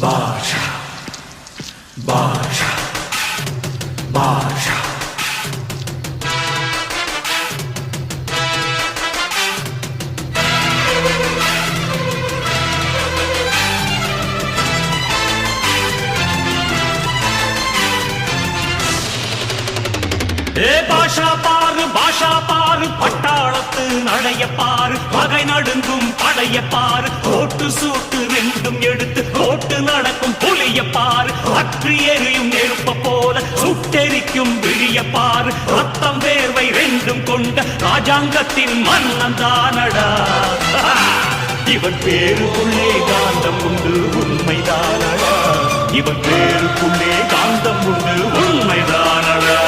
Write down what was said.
பாஷா பாஷா பாஷா பாஷா பாரு பட்டாளத்து நடைய பாரு பகை நடுங்கும் படைய பாரு கோட்டு சூட்டு ரெண்டும் எடுத்து கோட்டு நடக்கும் புலிய பாரு அற்று எரியும் நெருப்ப போல சுட்டெரிக்கும் விழிய பாரு ரத்தம் வேர்வை ரெண்டும் கொண்ட ராஜாங்கத்தின் மன்னன் தானடா இவன் பேருக்குள்ளே காந்தம் உண்டு உண்மைதானடா இவன் பேருக்குள்ளே காந்தம் உண்டு உண்மைதானடா